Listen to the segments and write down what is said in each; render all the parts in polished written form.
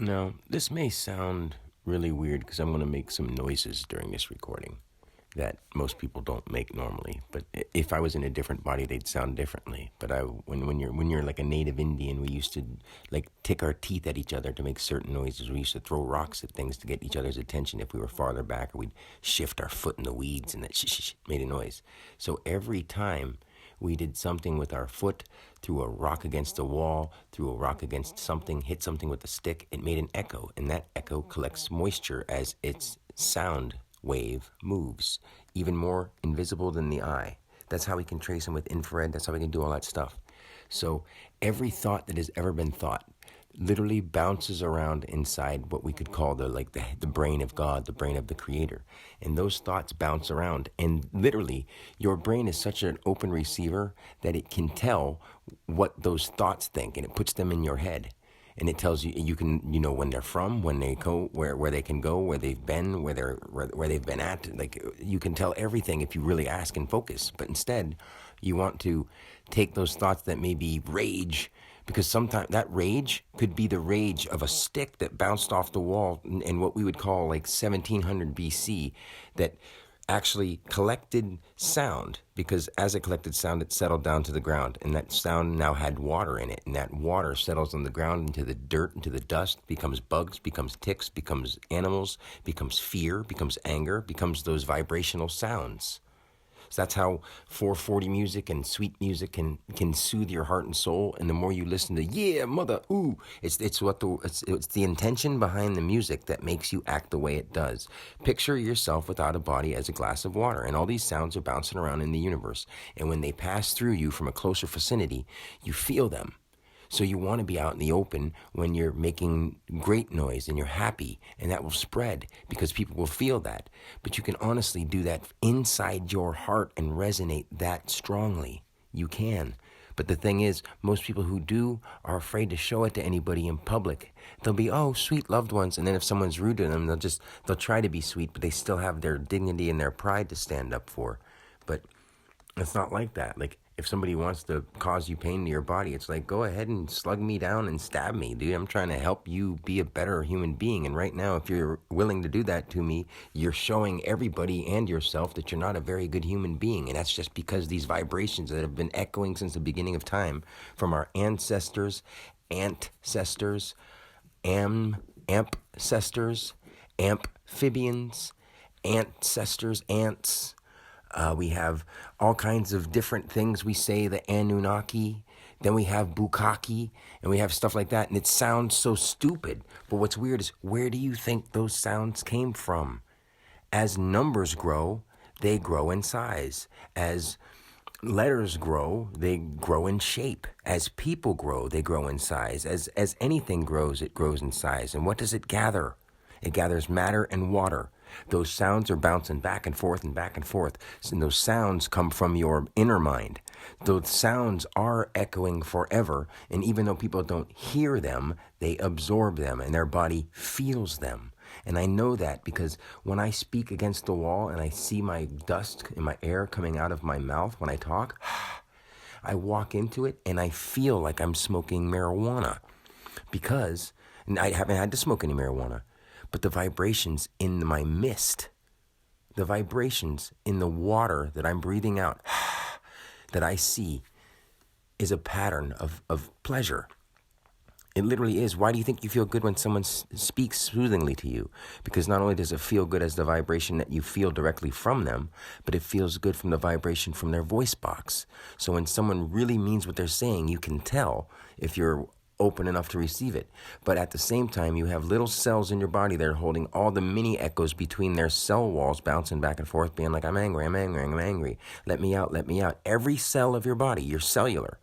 Now, this may sound really weird because I'm going to make some noises during this recording that most people don't make normally. But if I was in a different body, they'd sound differently. But when you're like a native Indian, we used to like tick our teeth at each other to make certain noises. We used to throw rocks at things to get each other's attention if we were farther back, or we'd shift our foot in the weeds and that made a noise. So every time we did something with our foot, threw a rock against a wall, threw a rock against something, hit something with a stick, it made an echo, and that echo collects moisture as its sound wave moves, even more invisible than the eye. That's how we can trace them with infrared. That's how we can do all that stuff. So every thought that has ever been thought literally bounces around inside what we could call the brain of God, the brain of the creator. And those thoughts bounce around. And literally, your brain is such an open receiver that it can tell what those thoughts think, and it puts them in your head. And it tells you, you know when they're from, when they go, where they can go, where they've been, where they've been at. Like, you can tell everything if you really ask and focus. But instead, you want to take those thoughts that may be rage, because sometimes that rage could be the rage of a stick that bounced off the wall in what we would call like 1700 BC, that actually collected sound, because as it collected sound, it settled down to the ground, and that sound now had water in it, and that water settles on the ground into the dirt, into the dust, becomes bugs, becomes ticks, becomes animals, becomes fear, becomes anger, becomes those vibrational sounds. So that's how 440 music and sweet music can soothe your heart and soul. And the more you listen to yeah, mother, ooh, it's the intention behind the music that makes you act the way it does. Picture yourself without a body as a glass of water, and all these sounds are bouncing around in the universe. And when they pass through you from a closer vicinity, you feel them. So you want to be out in the open when you're making great noise and you're happy, and that will spread because people will feel that. But you can honestly do that inside your heart and resonate that strongly. You can. But the thing is, most people who do are afraid to show it to anybody in public. They'll be, oh, sweet loved ones. And then if someone's rude to them, they'll try to be sweet, but they still have their dignity and their pride to stand up for. But it's not like that. Like, if somebody wants to cause you pain to your body, it's like, go ahead and slug me down and stab me, dude. I'm trying to help you be a better human being. And right now, if you're willing to do that to me, you're showing everybody and yourself that you're not a very good human being. And that's just because these vibrations that have been echoing since the beginning of time from our ancestors, ampcestors, amphibians, ancestors, ants. We have all kinds of different things. We say the Anunnaki, then we have Bukkake, and we have stuff like that. And it sounds so stupid. But what's weird is, where do you think those sounds came from? As numbers grow, they grow in size. As letters grow, they grow in shape. As people grow, they grow in size. As anything grows, it grows in size. And what does it gather? It gathers matter and water. Those sounds are bouncing back and forth and back and forth. And those sounds come from your inner mind. Those sounds are echoing forever. And even though people don't hear them, they absorb them and their body feels them. And I know that because when I speak against the wall and I see my dust and my air coming out of my mouth when I talk, I walk into it and I feel like I'm smoking marijuana. Because, and I haven't had to smoke any marijuana, but the vibrations in my mist, the vibrations in the water that I'm breathing out, that I see, is a pattern of pleasure. It literally is. Why do you think you feel good when someone speaks soothingly to you? Because not only does it feel good as the vibration that you feel directly from them, but it feels good from the vibration from their voice box. So when someone really means what they're saying, you can tell if you're open enough to receive it. But at the same time, you have little cells in your body that are holding all the mini echoes between their cell walls, bouncing back and forth, being like, I'm angry, I'm angry, I'm angry. Let me out, let me out. Every cell of your body, you're cellular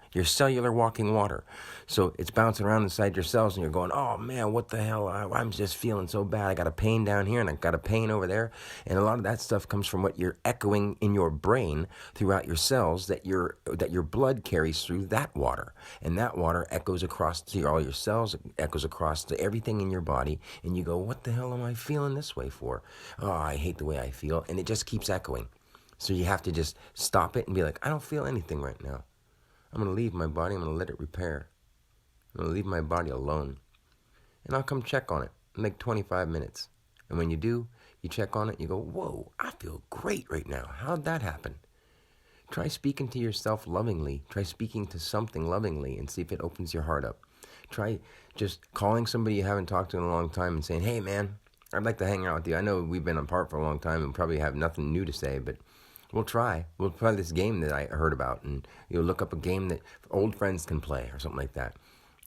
walking water. So it's bouncing around inside your cells and you're going, oh man, what the hell? I'm just feeling so bad. I got a pain down here and I got a pain over there. And a lot of that stuff comes from what you're echoing in your brain throughout your cells that your blood carries through that water. And that water echoes across to all your cells, echoes across to everything in your body. And you go, what the hell am I feeling this way for? Oh, I hate the way I feel. And it just keeps echoing. So you have to just stop it and be like, I don't feel anything right now. I'm going to leave my body. I'm going to let it repair. I'm going to leave my body alone. and I'll come check on it in like 25 minutes. And when you do, you check on it, you go, whoa, I feel great right now. How'd that happen? Try speaking to yourself lovingly. Try speaking to something lovingly and see if it opens your heart up. Try just calling somebody you haven't talked to in a long time and saying, hey, man, I'd like to hang out with you. I know we've been apart for a long time and probably have nothing new to say, but we'll try. We'll play this game that I heard about, and you'll look up a game that old friends can play or something like that.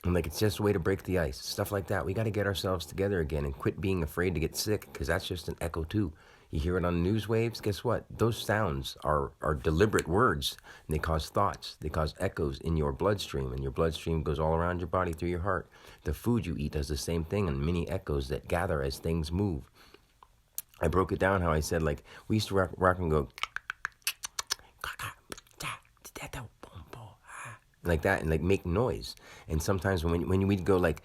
And like, it's just a way to break the ice, stuff like that. We got to get ourselves together again and quit being afraid to get sick, because that's just an echo too. You hear it on the news waves, guess what? Those sounds are deliberate words, and they cause thoughts. They cause echoes in your bloodstream, and your bloodstream goes all around your body through your heart. The food you eat does the same thing, and many echoes that gather as things move. I broke it down how I said, like, we used to rock and go like that, and like make noise. And sometimes when we'd go like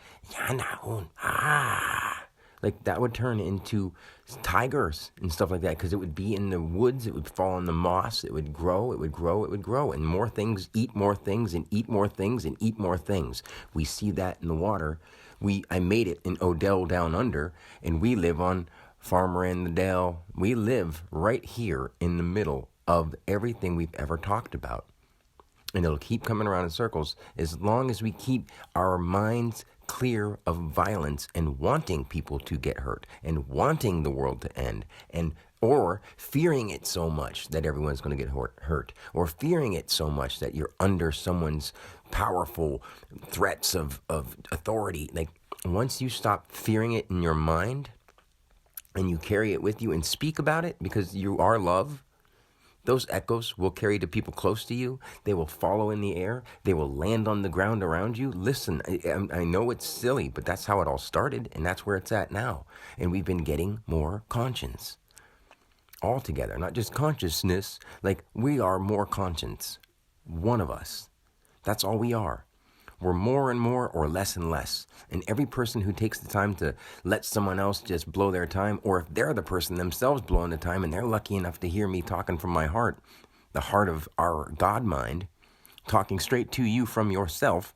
like that would turn into tigers and stuff like that, because it would be in the woods, it would fall in the moss, it would grow, and more things eat more things and eat more things and eat more things. We see that in the water. I made it in Odell Down Under, and we live on Farmer in the Dell. We live right here in the middle of everything we've ever talked about. And it'll keep coming around in circles as long as we keep our minds clear of violence and wanting people to get hurt and wanting the world to end, or fearing it so much that everyone's going to get hurt, or fearing it so much that you're under someone's powerful threats of authority. Like, once you stop fearing it in your mind and you carry it with you and speak about it because you are love, those echoes will carry to people close to you. They will follow in the air. They will land on the ground around you. Listen, I know it's silly, but that's how it all started, and that's where it's at now. And we've been getting more conscience altogether, not just consciousness. Like, we are more conscience. One of us. That's all we are. We're more and more or less and less. And every person who takes the time to let someone else just blow their time, or if they're the person themselves blowing the time and they're lucky enough to hear me talking from my heart, the heart of our God mind, talking straight to you from yourself,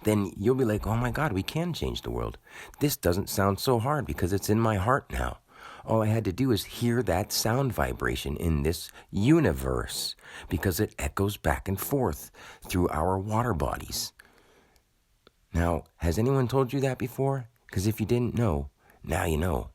then you'll be like, oh my God, we can change the world. This doesn't sound so hard because it's in my heart now. All I had to do is hear that sound vibration in this universe, because it echoes back and forth through our water bodies. Now, has anyone told you that before? Because if you didn't know, now you know.